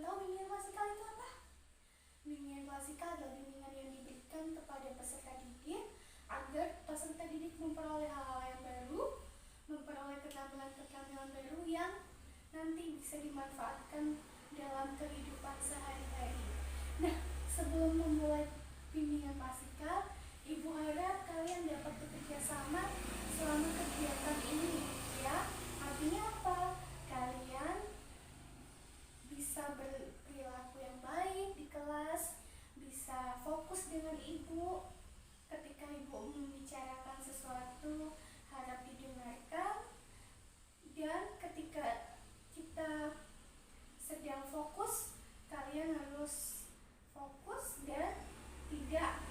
tahu bimbingan klasikal itu apa? Bimbingan klasikal adalah bimbingan yang diberikan kepada peserta didik agar peserta didik memperoleh hal-hal yang baru, memperoleh keterampilan-keterampilan baru yang nanti bisa dimanfaatkan dalam kehidupan sehari-hari. Nah, sebelum memulai bimbingan klasikal, Ibu harap kalian dapat bekerja sama selama kegiatan ini, ya. Artinya apa? Kalian bisa berperilaku yang baik di kelas, bisa fokus dengan ibu ketika ibu membicarakan sesuatu, harap didengarkan, dan ketika kita sedang fokus, kalian harus fokus dan tidak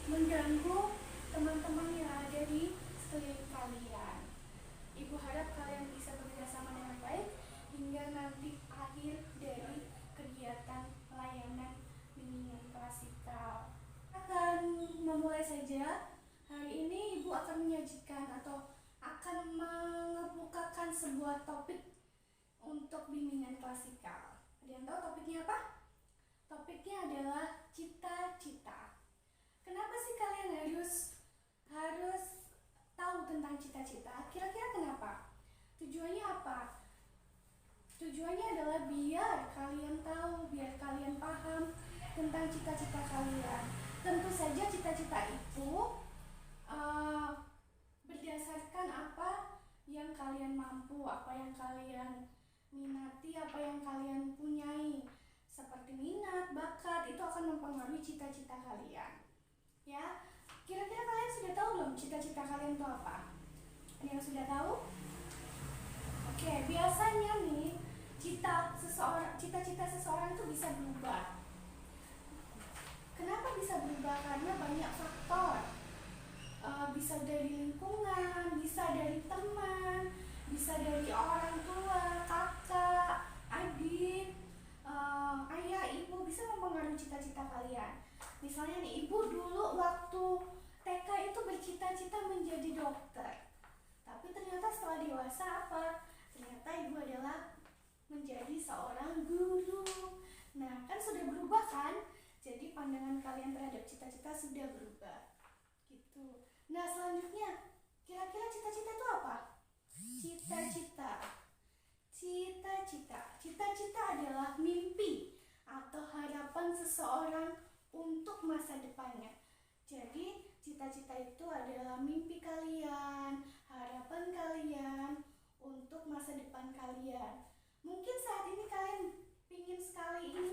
mengganggu teman-teman yang ada di sekeliling kalian. Ibu harap kalian bisa bekerjasama dengan baik hingga nanti akhir dari kegiatan layanan bimbingan klasikal. Akan memulai saja. Hari ini Ibu akan menyajikan atau akan mengemukakan sebuah topik untuk bimbingan klasikal. Ada yang tahu topiknya apa? Topiknya adalah cita-cita. Kenapa sih kalian harus tahu tentang cita-cita? Kira-kira kenapa? Tujuannya apa? Tujuannya adalah biar kalian tahu, biar kalian paham tentang cita-cita kalian. Tentu saja cita-cita itu berdasarkan apa yang kalian mampu, apa yang kalian minati, apa yang kalian punyai. Seperti minat, bakat, itu akan mempengaruhi cita-cita kalian. Ya, kira-kira kalian sudah tahu belum cita-cita kalian itu apa? Ada yang sudah tahu? Oke, biasanya nih cita-cita seseorang itu bisa berubah. Kenapa bisa berubah? Karena banyak faktor. Bisa dari lingkungan, bisa dari teman, bisa dari orang tua, kakak, adik, ayah, ibu, bisa mempengaruhi cita-cita kalian. Misalnya nih, ibu dulu waktu TK itu bercita-cita menjadi dokter. Tapi ternyata setelah dewasa apa? Ternyata ibu adalah menjadi seorang guru. Nah, kan sudah berubah kan? Jadi pandangan kalian terhadap cita-cita sudah berubah. Gitu. Nah, selanjutnya, kira-kira cita-cita itu apa? Cita-cita adalah mimpi atau harapan seseorang untuk masa depannya. Jadi, cita-cita itu adalah mimpi kalian, harapan kalian untuk masa depan kalian. Mungkin saat ini kalian ingin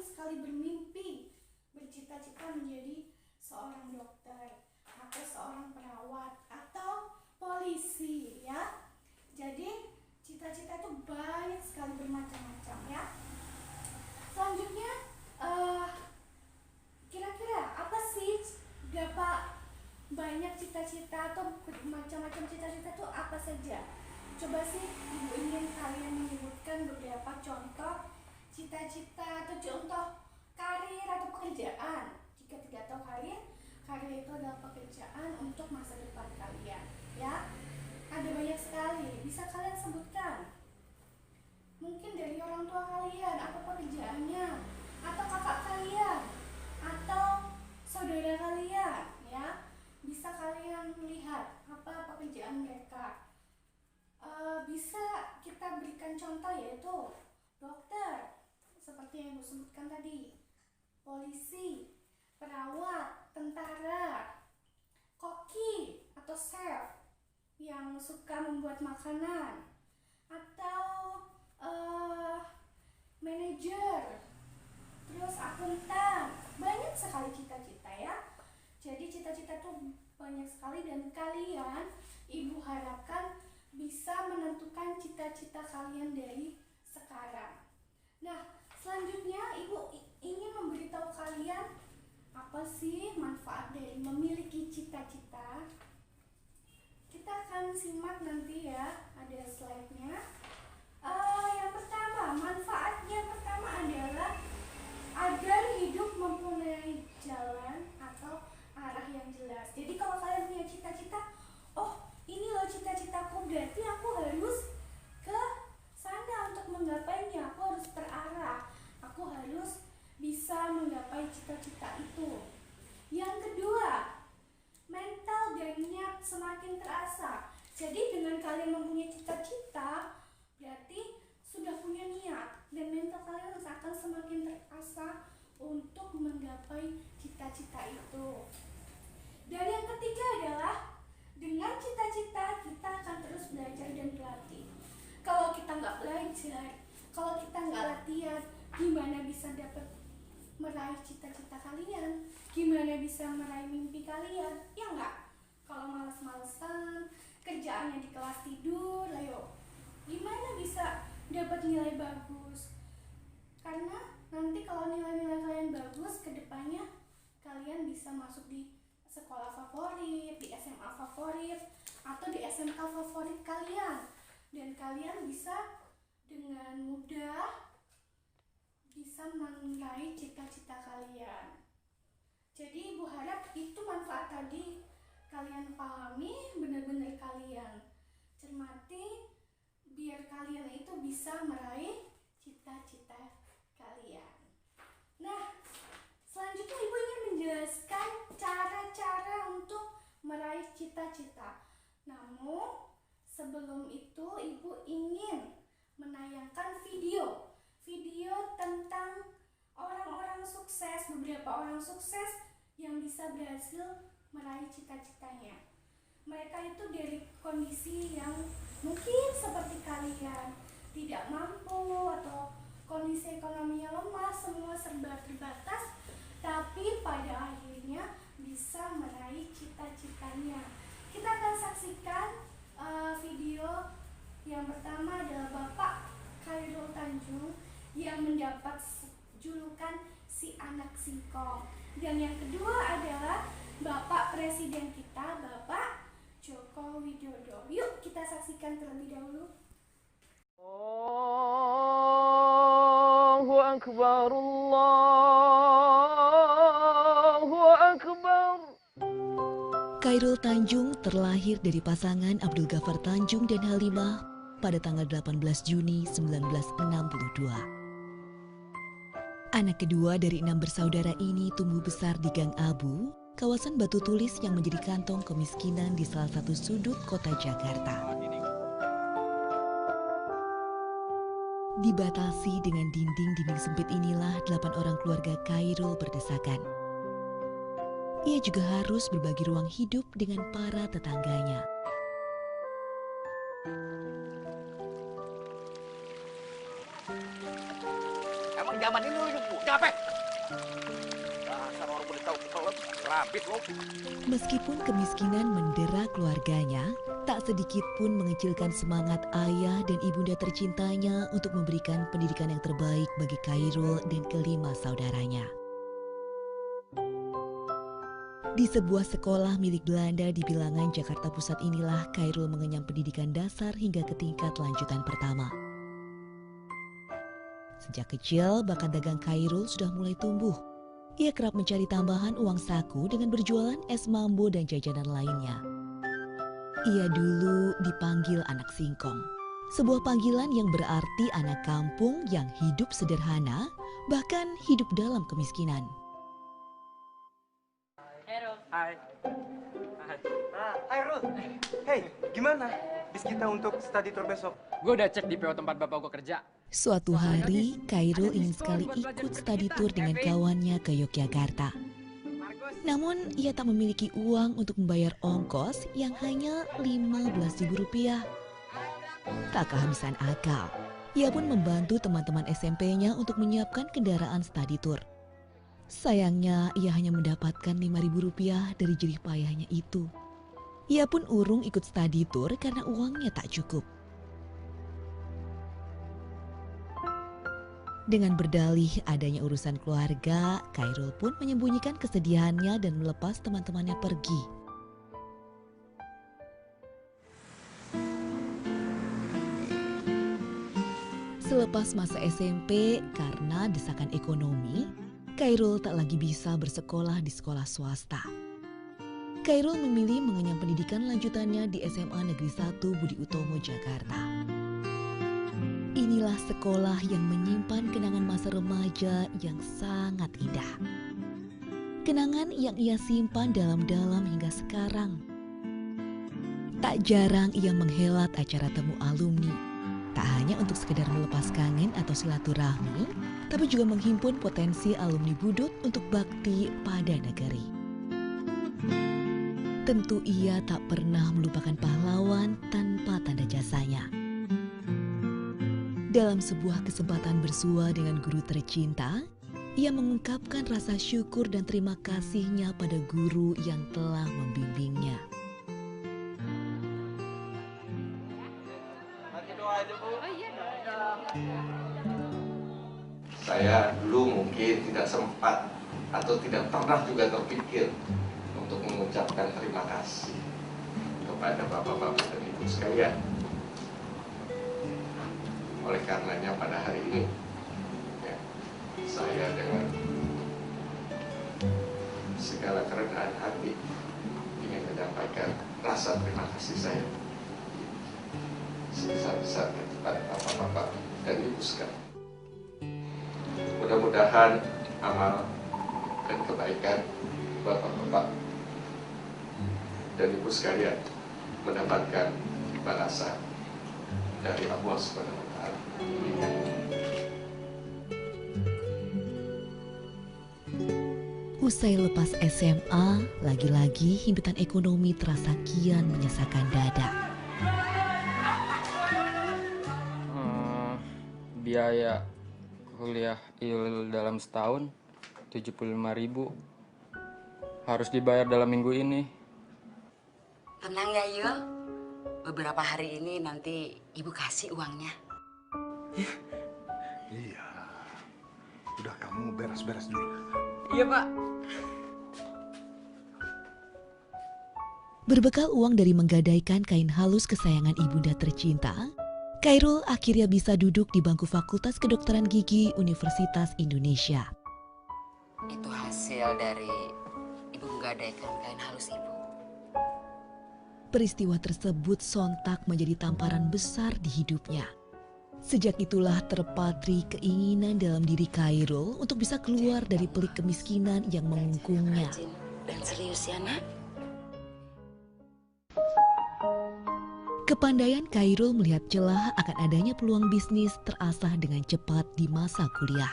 sekali bermimpi, bercita-cita menjadi seorang dokter atau seorang perawat atau polisi, ya. Jadi cita-cita itu banyak sekali, bermacam-macam, ya. Selanjutnya, kira-kira apa sih banyak cita-cita atau macam-macam cita-cita itu apa saja? Coba sih ibu ingin kalian menyebutkan beberapa contoh cita-cita atau contoh karir atau pekerjaan. Jika tidak tahu karir itu adalah pekerjaan untuk masa depan kalian, ya. Ada banyak sekali, bisa kalian sebutkan. Mungkin dari orang tua kalian, apa pekerjaannya, atau kakak kalian, atau saudara kalian, ya. Bisa kalian lihat apa pekerjaan mereka. Bisa kita berikan contoh, yaitu dokter, seperti yang ibu sebutkan tadi, polisi, perawat, tentara, koki atau chef yang suka membuat makanan, atau manajer, terus akuntan. Banyak sekali cita-cita, ya. Jadi cita-cita itu banyak sekali dan kalian, ibu harapkan bisa menentukan cita-cita kalian dari sekarang. Nah, selanjutnya ibu ingin memberitahu kalian apa sih manfaat dari memiliki cita-cita. Kita akan simak nanti, ya, ada slide-nya. Yang pertama, manfaatnya pertama adalah agar hidup mempunyai jalan atau arah yang jelas. Jadi kalau kalian punya cita-cita, oh ini loh cita-citaku, berarti aku harus ke sana untuk menggapainya. Aku harus terarah, aku harus cita-cita, berarti sudah punya niat dan mental kalian akan semakin terasa untuk menggapai cita-cita itu. Dan yang ketiga adalah dengan cita-cita kita akan terus belajar dan berlatih. Kalau kita nggak belajar, kalau kita nggak latihan, gimana bisa dapat meraih cita-cita kalian? Gimana bisa meraih mimpi kalian? Ya nggak? Kalau malas-malesan, kerjaannya di kelas tidur, ayo gimana bisa dapat nilai bagus? Karena nanti kalau nilai-nilai kalian bagus, kedepannya kalian bisa masuk di sekolah favorit, di SMA favorit, atau di SMK favorit kalian. Dan kalian bisa dengan mudah bisa meraih cita-cita kalian. Jadi Ibu harap itu manfaat tadi kalian pahami, benar-benar kalian cermati, biar kalian itu bisa meraih cita-cita kalian. Nah, selanjutnya Ibu ingin menjelaskan cara-cara untuk meraih cita-cita. Namun, sebelum itu Ibu ingin menayangkan video tentang orang-orang sukses, beberapa orang sukses yang bisa berhasil meraih cita-citanya. Mereka itu dari kondisi yang mungkin seperti kalian, tidak mampu atau kondisi ekonominya lemah, semua serba terbatas, tapi pada akhirnya bisa meraih cita-citanya. Kita akan saksikan video yang pertama adalah Bapak Khairul Tanjung yang mendapat julukan si anak singkong, dan yang kedua adalah Bapak Presiden kita, Bapak Joko Widodo. Yuk kita saksikan terlebih dahulu. Allahu Akbar, Allahu Akbar. Khairul Tanjung terlahir dari pasangan Abdul Ghaffar Tanjung dan Halimah pada tanggal 18 Juni 1962. Anak kedua dari 6 bersaudara ini tumbuh besar di Gang Abu, kawasan Batu Tulis yang menjadi kantong kemiskinan di salah satu sudut kota Jakarta. Dibatasi dengan dinding-dinding sempit inilah 8 orang keluarga Khairul berdesakan. Ia juga harus berbagi ruang hidup dengan para tetangganya. Emang zaman ini lu hidup capek? Dasar orang udah tahu keselip, rapit lo. Meskipun kemiskinan mendera keluarganya, tak sedikit pun mengecilkan semangat ayah dan ibunda tercintanya untuk memberikan pendidikan yang terbaik bagi Khairul dan kelima saudaranya. Di sebuah sekolah milik Belanda di Bilangan, Jakarta Pusat inilah Khairul mengenyam pendidikan dasar hingga ke tingkat lanjutan pertama. Sejak kecil, bakat dagang Khairul sudah mulai tumbuh. Ia kerap mencari tambahan uang saku dengan berjualan es mambo dan jajanan lainnya. Ia dulu dipanggil anak singkong, sebuah panggilan yang berarti anak kampung yang hidup sederhana, bahkan hidup dalam kemiskinan. Hai. Hai Rul. Hey, gimana? Bis kita untuk study tour besok. Gue udah cek di PO tempat bapak gue kerja. Suatu hari, Khairul ingin sekali ikut study tour dengan kawannya ke Yogyakarta. Namun, ia tak memiliki uang untuk membayar ongkos yang hanya Rp15.000. Tak kehabisan akal, ia pun membantu teman-teman SMP-nya untuk menyiapkan kendaraan study tour. Sayangnya, ia hanya mendapatkan Rp5.000 dari jerih payahnya itu. Ia pun urung ikut study tour karena uangnya tak cukup. Dengan berdalih adanya urusan keluarga, Khairul pun menyembunyikan kesedihannya dan melepas teman-temannya pergi. Selepas masa SMP, karena desakan ekonomi, Khairul tak lagi bisa bersekolah di sekolah swasta. Khairul memilih mengenyam pendidikan lanjutannya di SMA Negeri 1 Budi Utomo, Jakarta. Inilah sekolah yang menyimpan kenangan masa remaja yang sangat indah. Kenangan yang ia simpan dalam-dalam hingga sekarang. Tak jarang ia menghelat acara temu alumni. Tak hanya untuk sekedar melepas kangen atau silaturahmi, tapi juga menghimpun potensi alumni Budut untuk bakti pada negeri. Tentu ia tak pernah melupakan pahlawan tanpa tanda jasanya. Dalam sebuah kesempatan bersua dengan guru tercinta, ia mengungkapkan rasa syukur dan terima kasihnya pada guru yang telah membimbingnya. Saya dulu mungkin tidak sempat atau tidak pernah juga terpikir untuk mengucapkan terima kasih kepada bapak-bapak dan ibu sekalian. Oleh karenanya pada hari ini, ya, saya dengan segala kerendahan hati ingin menyampaikan rasa terima kasih saya sebesar-besarnya kepada bapak-bapak dan ibu sekalian. Mudah-mudahan amal dan kebaikan bapak-bapak dan ibu sekalian mendapatkan balasan dari Allah Subhanahu wa Ta'ala. Usai lepas SMA, lagi-lagi himpitan ekonomi terasa kian menyesakan dada. Biaya kuliah dalam setahun 75.000. Harus dibayar dalam minggu ini. Tenang ya Yul, beberapa hari ini nanti ibu kasih uangnya. Iya. Udah kamu beres-beres dulu. Iya Pak. Berbekal uang dari menggadaikan kain halus kesayangan ibunda tercinta, Khairul akhirnya bisa duduk di bangku Fakultas Kedokteran Gigi Universitas Indonesia. Itu hasil dari ibu menggadaikan kain halus ibu. Peristiwa tersebut sontak menjadi tamparan besar di hidupnya. Sejak itulah terpatri keinginan dalam diri Khairul untuk bisa keluar dari pelik kemiskinan yang mengungkungnya. Rajin dan serius ya nak. Kepandaian Khairul melihat celah akan adanya peluang bisnis terasah dengan cepat di masa kuliah.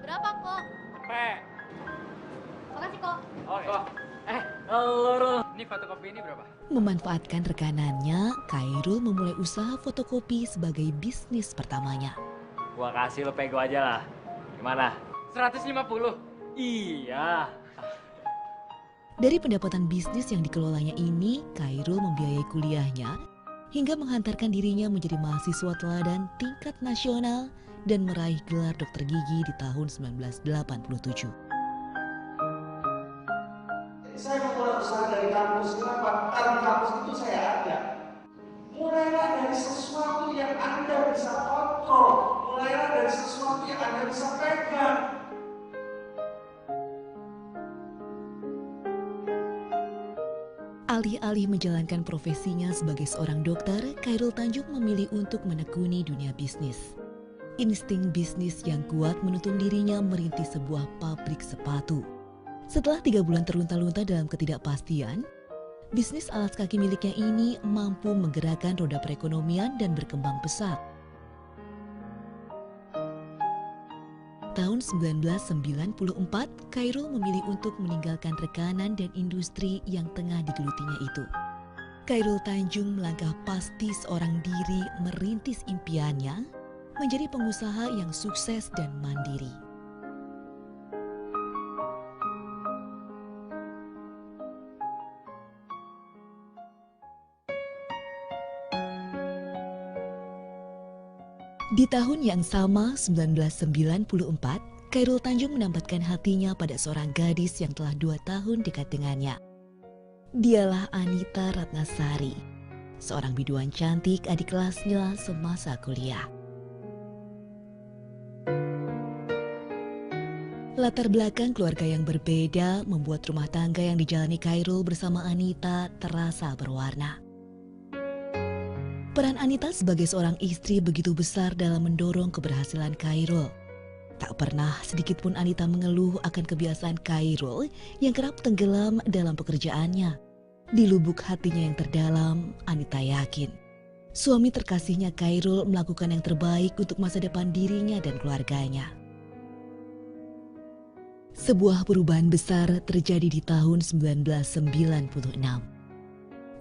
Berapa kok? Makasih kok. Ini fotokopi ini berapa? Memanfaatkan rekanannya, Khairul memulai usaha fotokopi sebagai bisnis pertamanya. Gua kasih lo pego aja lah. Gimana? 150. Iya. Dari pendapatan bisnis yang dikelolanya ini, Khairul membiayai kuliahnya hingga menghantarkan dirinya menjadi mahasiswa teladan tingkat nasional dan meraih gelar dokter gigi di tahun 1987. Saya memulai usaha dari kampus. Kenapa? Karena di kampus itu saya ada. Mulailah dari sesuatu yang Anda bisa kontrol. Mulailah dari sesuatu yang Anda bisa pegang. Alih-alih menjalankan profesinya sebagai seorang dokter, Khairul Tanjung memilih untuk menekuni dunia bisnis. Insting bisnis yang kuat menuntun dirinya merintis sebuah pabrik sepatu. Setelah 3 bulan terlunta-lunta dalam ketidakpastian, bisnis alas kaki miliknya ini mampu menggerakkan roda perekonomian dan berkembang pesat. Tahun 1994, Khairul memilih untuk meninggalkan rekanan dan industri yang tengah digelutinya itu. Khairul Tanjung melangkah pasti seorang diri merintis impiannya menjadi pengusaha yang sukses dan mandiri. Di tahun yang sama, 1994, Khairul Tanjung menempatkan hatinya pada seorang gadis yang telah 2 tahun dekat dengannya. Dialah Anita Ratnasari, seorang biduan cantik adik kelasnya semasa kuliah. Latar belakang keluarga yang berbeda membuat rumah tangga yang dijalani Khairul bersama Anita terasa berwarna. Peran Anita sebagai seorang istri begitu besar dalam mendorong keberhasilan Khairul. Tak pernah sedikit pun Anita mengeluh akan kebiasaan Khairul yang kerap tenggelam dalam pekerjaannya. Di lubuk hatinya yang terdalam, Anita yakin suami terkasihnya Khairul melakukan yang terbaik untuk masa depan dirinya dan keluarganya. Sebuah perubahan besar terjadi di tahun 1996.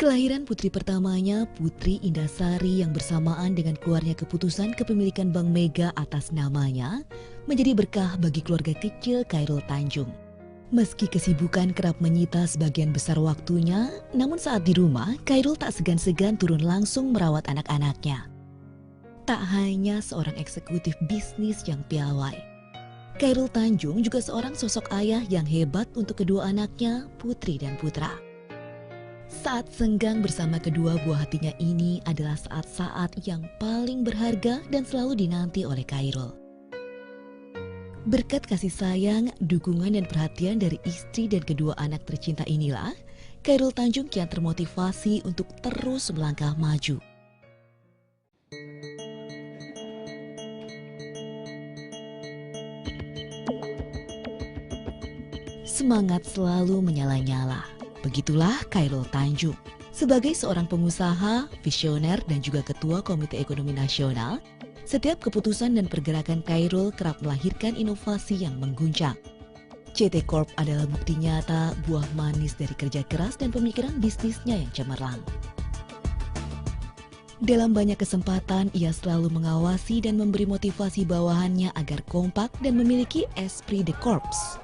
Kelahiran putri pertamanya, Putri Indasari, yang bersamaan dengan keluarnya keputusan kepemilikan Bank Mega atas namanya, menjadi berkah bagi keluarga kecil Khairul Tanjung. Meski kesibukan kerap menyita sebagian besar waktunya, namun saat di rumah, Khairul tak segan-segan turun langsung merawat anak-anaknya. Tak hanya seorang eksekutif bisnis yang piawai, Khairul Tanjung juga seorang sosok ayah yang hebat untuk kedua anaknya, Putri dan Putra. Saat senggang bersama kedua buah hatinya ini adalah saat-saat yang paling berharga dan selalu dinanti oleh Khairul. Berkat kasih sayang, dukungan dan perhatian dari istri dan kedua anak tercinta inilah, Khairul Tanjung kian termotivasi untuk terus melangkah maju. Semangat selalu menyala-nyala. Begitulah Khairul Tanjung. Sebagai seorang pengusaha, visioner dan juga ketua Komite Ekonomi Nasional, setiap keputusan dan pergerakan Khairul kerap melahirkan inovasi yang mengguncang. CT Corp adalah bukti nyata buah manis dari kerja keras dan pemikiran bisnisnya yang cemerlang. Dalam banyak kesempatan, ia selalu mengawasi dan memberi motivasi bawahannya agar kompak dan memiliki esprit de corps.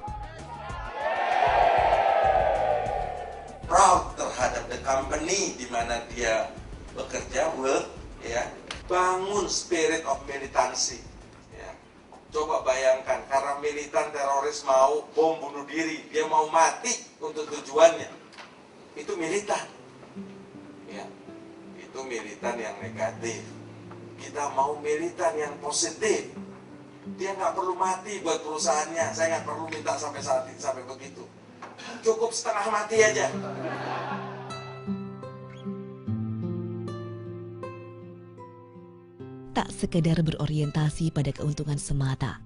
Proud terhadap the company di mana dia bekerja, work, ya. Bangun spirit of militancy. Ya. Coba bayangkan, karena militan teroris mau bom bunuh diri, dia mau mati untuk tujuannya. Itu militan. Ya. Itu militan yang negatif. Kita mau militan yang positif. Dia nggak perlu mati buat perusahaannya. Saya nggak perlu minta sampai saat ini, sampai begitu. Cukup setengah mati aja. Tak sekedar berorientasi pada keuntungan semata.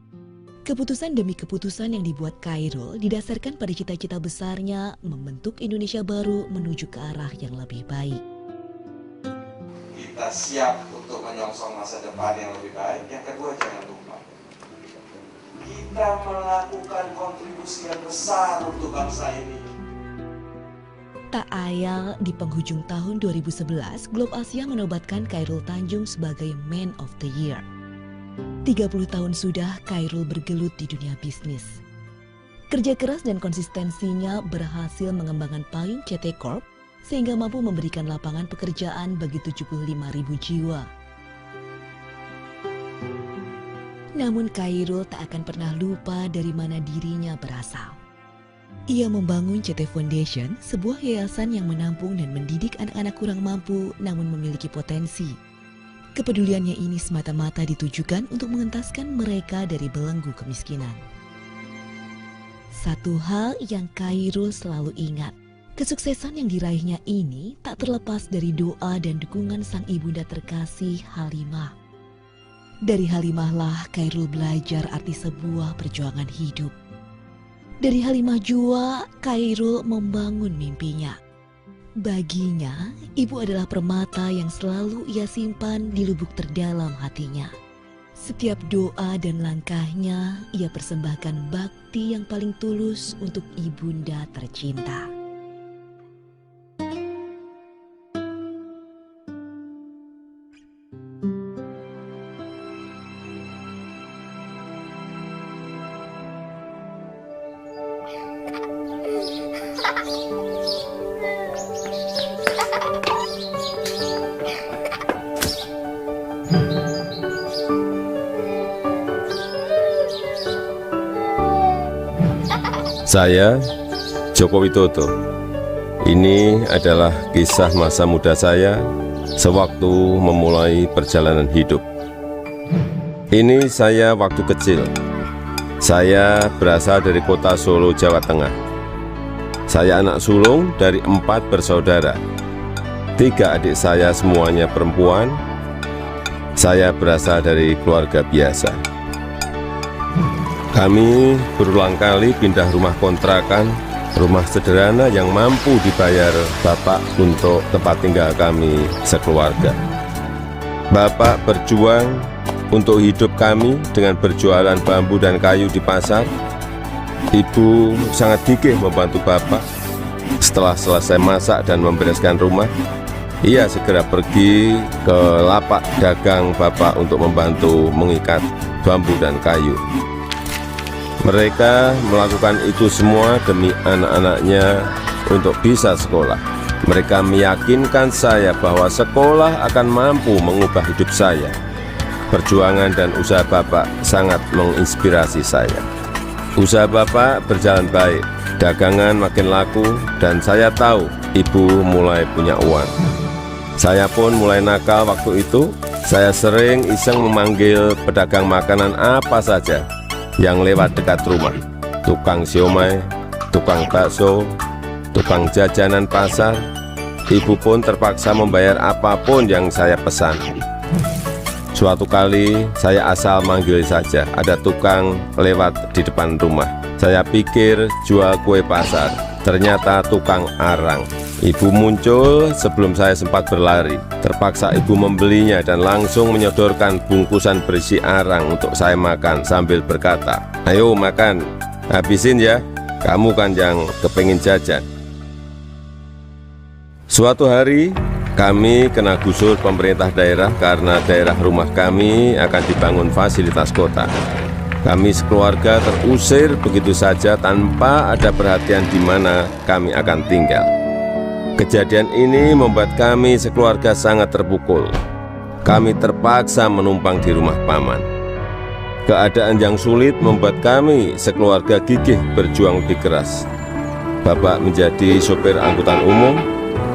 Keputusan demi keputusan yang dibuat Khairul didasarkan pada cita-cita besarnya membentuk Indonesia baru menuju ke arah yang lebih baik. Kita siap untuk menyongsong masa depan yang lebih baik. Yang kedua, jangan lupa, kita melakukan kontribusi yang besar untuk bangsa ini. Tak ayal di penghujung tahun 2011, Globe Asia menobatkan Khairul Tanjung sebagai Man of the Year. 30 tahun sudah Khairul bergelut di dunia bisnis. Kerja keras dan konsistensinya berhasil mengembangkan payung CT Corp sehingga mampu memberikan lapangan pekerjaan bagi 75.000 jiwa. Namun Khairul tak akan pernah lupa dari mana dirinya berasal. Ia membangun CT Foundation, sebuah yayasan yang menampung dan mendidik anak-anak kurang mampu namun memiliki potensi. Kepeduliannya ini semata-mata ditujukan untuk mengentaskan mereka dari belenggu kemiskinan. Satu hal yang Khairul selalu ingat, kesuksesan yang diraihnya ini tak terlepas dari doa dan dukungan sang ibunda terkasih Halimah. Dari Halimahlah Khairul belajar arti sebuah perjuangan hidup. Dari Halimah jua, Khairul membangun mimpinya. Baginya, ibu adalah permata yang selalu ia simpan di lubuk terdalam hatinya. Setiap doa dan langkahnya, ia persembahkan bakti yang paling tulus untuk ibunda tercinta. Saya, Joko Widodo. Ini adalah kisah masa muda saya sewaktu memulai perjalanan hidup. Ini saya waktu kecil. Saya berasal dari kota Solo, Jawa Tengah. Saya anak sulung dari 4 bersaudara. 3 adik saya semuanya perempuan. Saya berasal dari keluarga biasa. Kami berulang kali pindah rumah kontrakan rumah sederhana yang mampu dibayar Bapak untuk tempat tinggal kami sekeluarga. Bapak berjuang untuk hidup kami dengan berjualan bambu dan kayu di pasar. Ibu sangat gigih membantu Bapak. Setelah selesai masak dan membereskan rumah, ia segera pergi ke lapak dagang Bapak untuk membantu mengikat bambu dan kayu. Mereka melakukan itu semua demi anak-anaknya untuk bisa sekolah. Mereka meyakinkan saya bahwa sekolah akan mampu mengubah hidup saya. Perjuangan dan usaha Bapak sangat menginspirasi saya. Usaha Bapak berjalan baik, dagangan makin laku, dan saya tahu Ibu mulai punya uang. Saya pun mulai nakal waktu itu. Saya sering iseng memanggil pedagang makanan apa saja yang lewat dekat rumah. Tukang siomay, tukang bakso, tukang jajanan pasar. Ibu pun terpaksa membayar apapun yang saya pesan. Suatu kali saya asal manggil saja, ada tukang lewat di depan rumah. Saya pikir jual kue pasar, ternyata tukang arang. Ibu muncul sebelum saya sempat berlari. Terpaksa ibu membelinya dan langsung menyodorkan bungkusan berisi arang untuk saya makan sambil berkata, "Ayo makan, habisin ya, kamu kan yang kepengin jajan." Suatu hari kami kena gusur pemerintah daerah karena daerah rumah kami akan dibangun fasilitas kota. Kami sekeluarga terusir begitu saja tanpa ada perhatian di mana kami akan tinggal. Kejadian ini membuat kami sekeluarga sangat terpukul. Kami terpaksa menumpang di rumah paman. Keadaan yang sulit membuat kami sekeluarga gigih berjuang lebih keras. Bapak menjadi sopir angkutan umum.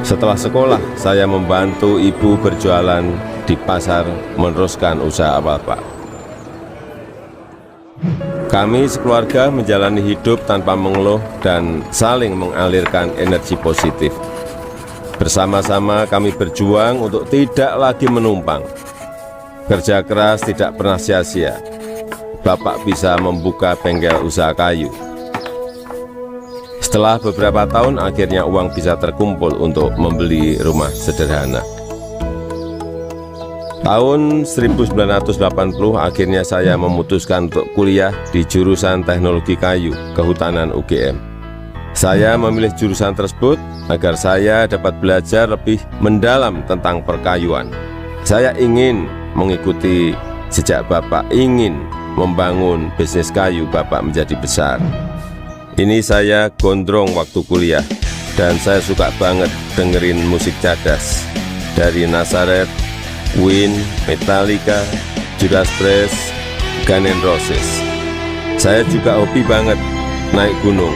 Setelah sekolah, saya membantu ibu berjualan di pasar meneruskan usaha Bapak. Kami sekeluarga menjalani hidup tanpa mengeluh dan saling mengalirkan energi positif. Bersama-sama kami berjuang untuk tidak lagi menumpang. Kerja keras tidak pernah sia-sia. Bapak bisa membuka bengkel usaha kayu. Setelah beberapa tahun, akhirnya uang bisa terkumpul untuk membeli rumah sederhana. Tahun 1980 akhirnya saya memutuskan untuk kuliah di jurusan Teknologi Kayu Kehutanan UGM. Saya memilih jurusan tersebut agar saya dapat belajar lebih mendalam tentang perkayuan. Saya ingin mengikuti jejak Bapak, ingin membangun bisnis kayu Bapak menjadi besar. Ini saya gondrong waktu kuliah, dan saya suka banget dengerin musik cadas dari Nazareth, Queen, Metallica, Judas Priest, Guns N' Roses. Saya juga hobi banget naik gunung,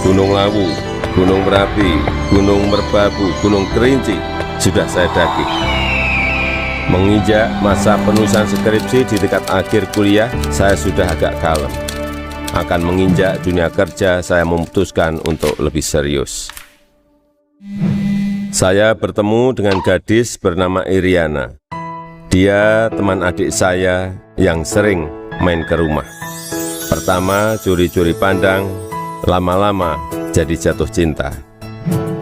Gunung Lawu, Gunung Merapi, Gunung Merbabu, Gunung Kerinci, sudah saya daki. Menginjak masa penulisan skripsi di tingkat akhir kuliah, saya sudah agak kalem. Akan menginjak dunia kerja, saya memutuskan untuk lebih serius. Saya bertemu dengan gadis bernama Iriana. Dia teman adik saya yang sering main ke rumah. Pertama curi-curi pandang, lama-lama jadi jatuh cinta.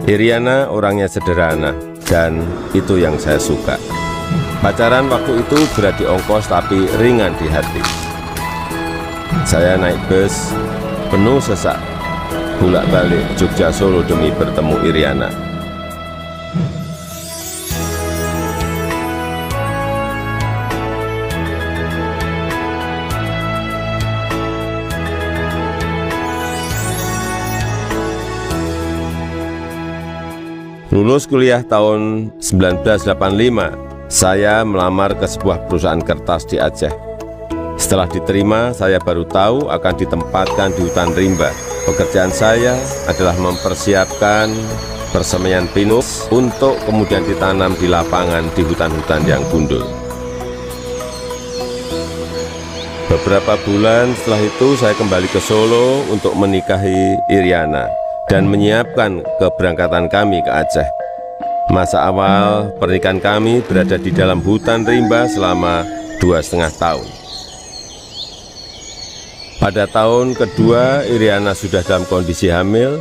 Iriana orangnya sederhana, dan itu yang saya suka. Pacaran waktu itu berat di ongkos tapi ringan di hati. Saya naik bus penuh sesak, bolak-balik Jogja Solo demi bertemu Iriana. Lulus kuliah tahun 1985, saya melamar ke sebuah perusahaan kertas di Aceh. Setelah diterima, saya baru tahu akan ditempatkan di hutan rimba. Pekerjaan saya adalah mempersiapkan persemaian pinus untuk kemudian ditanam di lapangan di hutan-hutan yang gundul. Beberapa bulan setelah itu, saya kembali ke Solo untuk menikahi Iriana dan menyiapkan keberangkatan kami ke Aceh. Masa awal pernikahan kami berada di dalam hutan rimba selama 2,5 tahun. Pada tahun kedua, Iriana sudah dalam kondisi hamil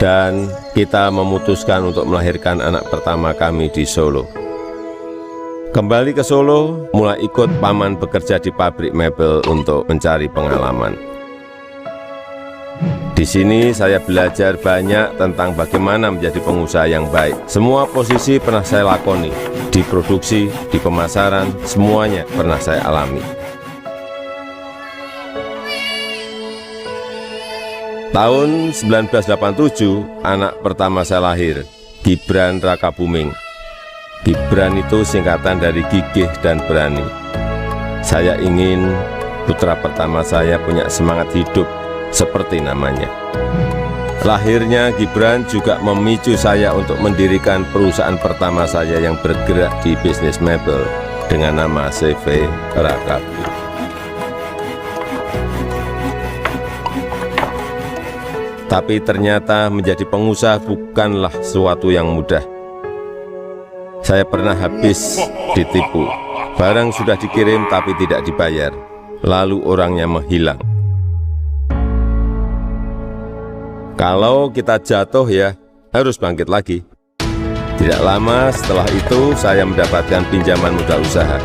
dan kita memutuskan untuk melahirkan anak pertama kami di Solo. Kembali ke Solo, mulai ikut paman bekerja di pabrik mebel untuk mencari pengalaman. Di sini saya belajar banyak tentang bagaimana menjadi pengusaha yang baik. Semua posisi pernah saya lakoni, di produksi, di pemasaran, semuanya pernah saya alami. Tahun 1987, anak pertama saya lahir, Gibran Rakabuming. Gibran itu singkatan dari gigih dan berani. Saya ingin putra pertama saya punya semangat hidup seperti namanya. Lahirnya Gibran juga memicu saya untuk mendirikan perusahaan pertama saya yang bergerak di bisnis mebel dengan nama CV Rakab. Tapi ternyata menjadi pengusaha bukanlah sesuatu yang mudah. Saya pernah habis ditipu. Barang sudah dikirim tapi tidak dibayar. Lalu orangnya menghilang. Kalau kita jatuh ya harus bangkit lagi. Tidak lama setelah itu saya mendapatkan pinjaman modal usaha.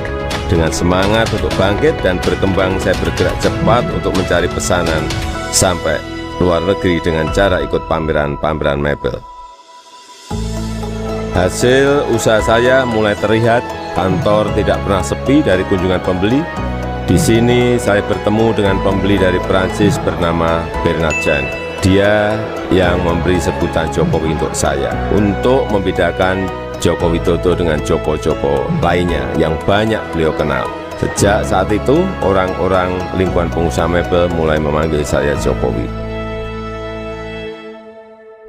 Dengan semangat untuk bangkit dan berkembang, saya bergerak cepat untuk mencari pesanan sampai luar negeri dengan cara ikut pameran-pameran mebel. Hasil usaha saya mulai terlihat, kantor tidak pernah sepi dari kunjungan pembeli. Di sini saya bertemu dengan pembeli dari Prancis bernama Bernard Jean. Dia yang memberi sebutan Jokowi untuk saya, untuk membedakan Joko Widodo dengan Joko-Joko lainnya yang banyak beliau kenal. Sejak saat itu, orang-orang lingkungan pengusaha mebel mulai memanggil saya Jokowi.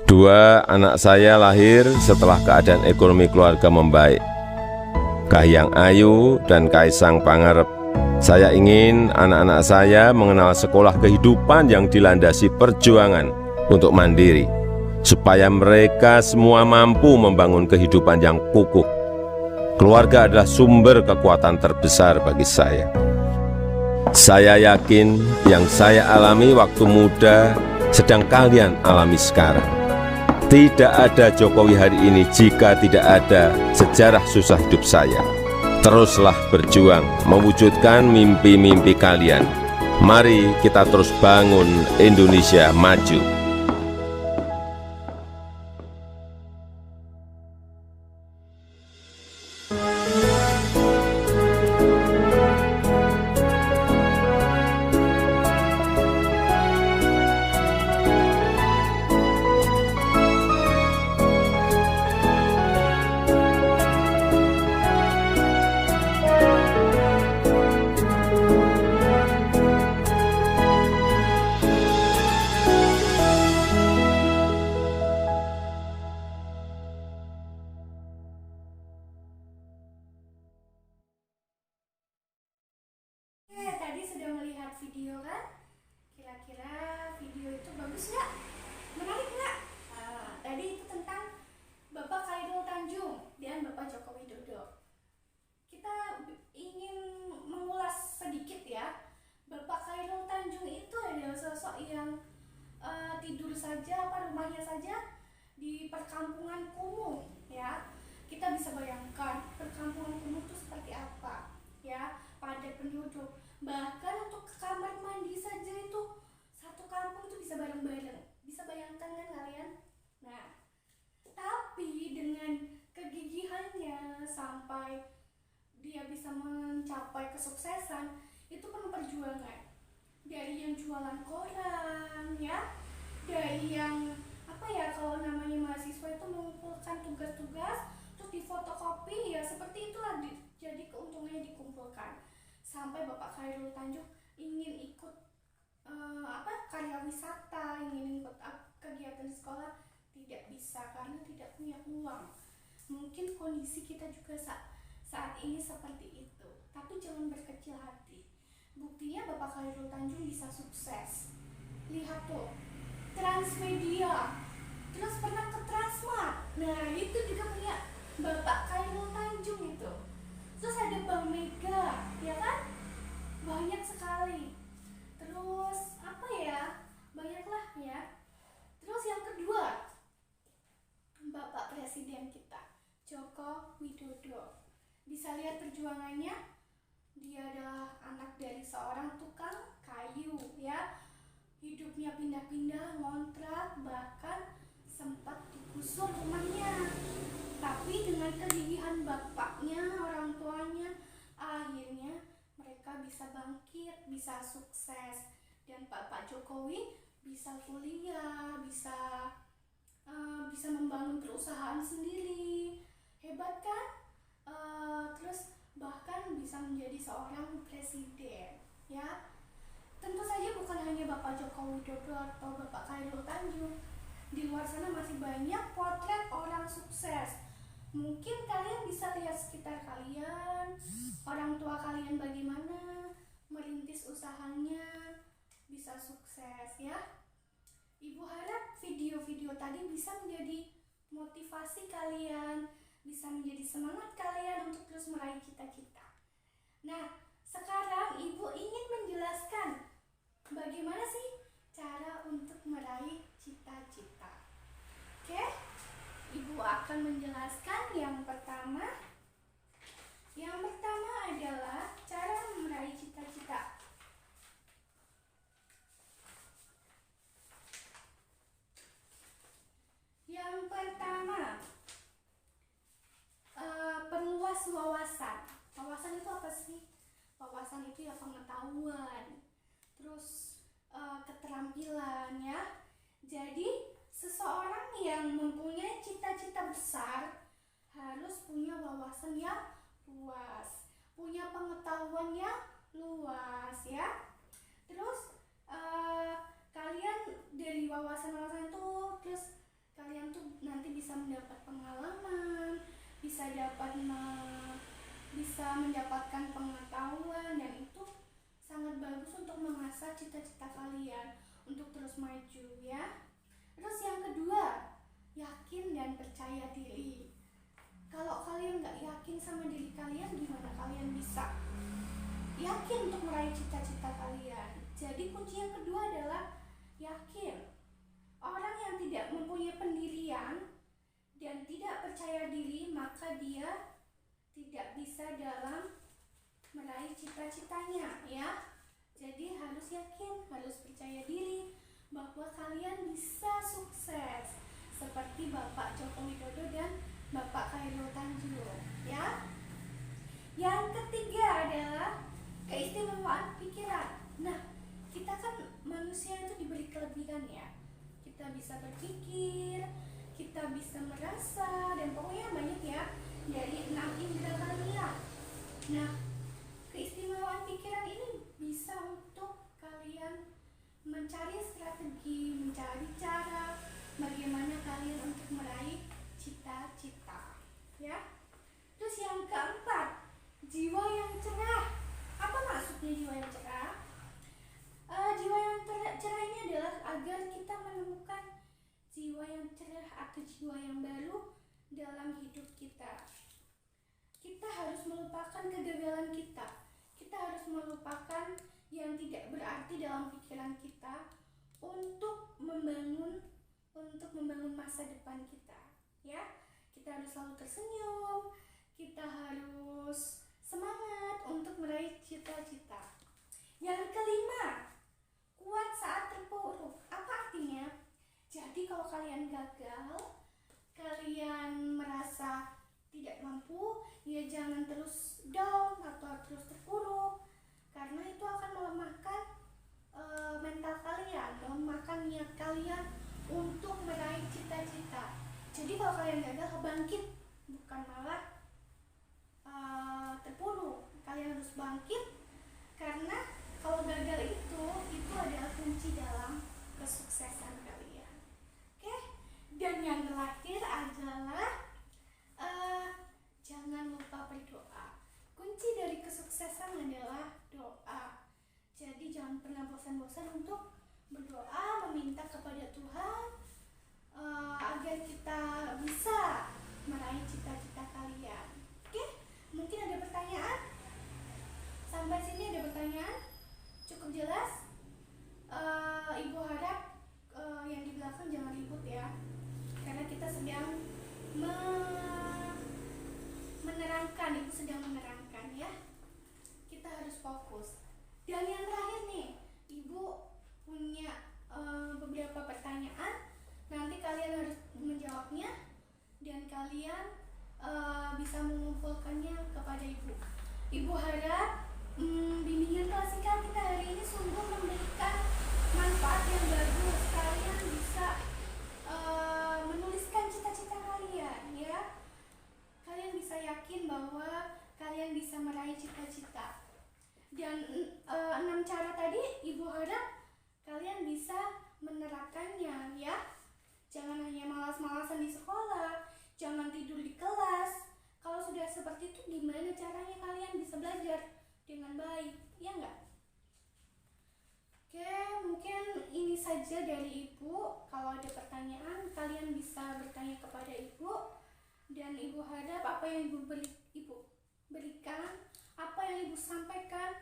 Dua anak saya lahir setelah keadaan ekonomi keluarga membaik. Kahiyang Ayu dan Kaisang Pangarep. Saya ingin anak-anak saya mengenal sekolah kehidupan yang dilandasi perjuangan untuk mandiri, supaya mereka semua mampu membangun kehidupan yang kukuh. Keluarga adalah sumber kekuatan terbesar bagi saya. Saya yakin yang saya alami waktu muda sedang kalian alami sekarang. Tidak ada Jokowi hari ini jika tidak ada sejarah susah hidup saya. Teruslah berjuang mewujudkan mimpi-mimpi kalian. Mari kita terus bangun Indonesia maju. Tadi sudah melihat video kan? Kira-kira video itu bagus nggak? Menarik nggak? Tadi itu tentang Bapak Khairul Tanjung dan Bapak Joko Widodo. Kita ingin mengulas sedikit ya. Bapak Khairul Tanjung itu adalah sosok yang tidur saja, rumahnya saja di perkampungan kumuh ya. Kita bisa bayangkan perkampungan kumuh itu seperti apa ya, padat penduduk. Bahkan untuk ke kamar mandi saja itu satu kampung itu bisa bareng-bareng. Bisa bayangkan kan kalian? Nah, tapi dengan kegigihannya sampai dia bisa mencapai kesuksesan, itu penuh perjuangan. Dari yang jualan koran ya, dari yang kalau namanya mahasiswa itu mengumpulkan tugas-tugas terus difotokopi ya, seperti itulah jadi keuntungannya dikumpulkan. Sampai Bapak Khairul Tanjung ingin ikut karya wisata, ingin ikut kegiatan di sekolah, tidak bisa karena tidak punya uang. Mungkin kondisi kita juga saat ini seperti itu, tapi jangan berkecil hati. Buktinya Bapak Khairul Tanjung bisa sukses. Lihat tuh, Transmedia, terus pernah ke Transmart. Nah, itu juga punya Bapak Khairul Tanjung itu. Terus ada Bank Mega, ya kan? Banyak sekali. Terus banyaklah ya. Terus yang kedua, perjuangannya. Dia adalah anak dari seorang tukang kayu, ya. Hidupnya pindah-pindah, ngontrak, bahkan sempat digusur rumahnya. Tapi dengan kegigihan bapaknya, orang tuanya, akhirnya mereka bisa bangkit, bisa sukses. Dan Bapak Jokowi bisa kuliah, bisa membangun perusahaan sendiri. Hebat kan? Terus bahkan bisa menjadi seorang presiden, ya. Tentu saja bukan hanya Bapak Joko Widodo atau Bapak Khairul Tanjung. Di luar sana masih banyak potret orang sukses. Mungkin kalian bisa lihat sekitar kalian, orang tua kalian bagaimana merintis usahanya, bisa sukses, ya. Ibu harap video-video tadi bisa menjadi motivasi kalian, bisa menjadi semangat kalian untuk terus meraih cita-cita. Nah, sekarang Ibu ingin menjelaskan bagaimana sih cara untuk meraih cita-cita. Oke? Ibu akan menjelaskan yang pertama. Yang pertama adalah cara meraih cita-cita. Yang pertama, perluas wawasan. Wawasan itu apa sih? Wawasan itu ya pengetahuan, terus keterampilan, ya. Jadi seseorang yang mempunyai cita-cita besar harus punya wawasan yang luas, punya pengetahuan yang luas, ya. Terus kalian dari wawasan-wawasan itu, terus kalian tuh nanti bisa mendapat pengalaman, bisa mendapatkan pengetahuan, dan itu sangat bagus untuk mengasah cita-cita kalian untuk terus maju, ya. Terus yang kedua, yakin dan percaya diri. Kalau kalian nggak yakin sama diri kalian, gimana kalian bisa yakin untuk meraih cita-cita kalian? Jadi kunci yang kedua adalah yakin. Orang yang tidak mempunyai pendirian dan tidak percaya diri, maka dia tidak bisa dalam meraih cita-citanya, ya. Jadi harus yakin, harus percaya diri bahwa kalian bisa sukses seperti Bapak Joko Widodo dan Bapak Khairul Tanjung, ya. Yang ketiga adalah keistimewaan pikiran. Nah, kita kan manusia itu diberi kelebihan, ya. Kita bisa berpikir, kita bisa merasa, dan pokoknya banyak, ya, dari 6 indera kalian. Nah, keistimewaan pikiran ini bisa untuk kalian mencari strategi, mencari cara bagaimana kalian untuk meraih cita-cita, ya. Terus yang keempat, jiwa yang cerah. Apa maksudnya jiwa yang cerah? Jiwa yang cerah ini adalah agar kita menemukan jiwa yang cerah atau jiwa yang baru dalam hidup kita. Kita harus melupakan kegagalan kita. Kita harus melupakan yang tidak berarti dalam pikiran kita untuk membangun masa depan kita, ya. Kita harus selalu tersenyum, kita harus semangat untuk meraih cita-cita. Yang kelima, kuat saat terpuruk. Apa artinya? Jadi kalau kalian gagal, kalian merasa tidak mampu, ya jangan terus down atau terus terpuruk, karena itu akan melemahkan mental kalian, melemahkan niat kalian untuk meraih cita-cita. Jadi kalau kalian gagal, bangkit, bukan malah terpuruk. Kalian harus bangkit, karena kalau gagal itu adalah kunci dalam kesuksesan kalian. Oke? Dan yang terakhir adalah jangan lupa berdoa. Kunci dari kesuksesan adalah doa. Jadi jangan pernah bosan-bosan untuk berdoa, meminta kepada Tuhan agar kita bisa meraih cita-cita kalian. Oke? Mungkin ada pertanyaan? Sampai sini ada pertanyaan? Cukup jelas? Ibu harap yang di belakang jangan ribut, ya, karena kita sedang menerangkan, Ibu sedang menerangkan, punya beberapa pertanyaan. Nanti kalian harus menjawabnya dan kalian bisa mengumpulkannya kepada ibu. Ibu harap bimbingan klasikal kita hari ini sungguh memberikan manfaat yang bagus. Kalian bisa menuliskan cita-cita kalian, ya. Kalian bisa yakin bahwa kalian bisa meraih cita-cita. Dan 6 cara tadi ibu harap kalian bisa menerapkannya, ya. Jangan hanya malas-malasan di sekolah, jangan tidur di kelas. Kalau sudah seperti itu, gimana caranya kalian bisa belajar dengan baik, ya enggak? Oke, mungkin ini saja dari ibu. Kalau ada pertanyaan, kalian bisa bertanya kepada ibu. Dan ibu harap apa yang ibu berikan, apa yang ibu sampaikan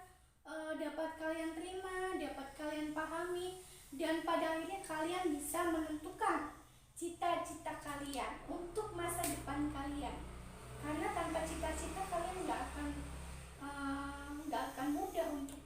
dapat kalian terima, dapat kalian pahami, dan pada akhirnya kalian bisa menentukan cita-cita kalian untuk masa depan kalian. Karena tanpa cita-cita kalian nggak akan mudah untuk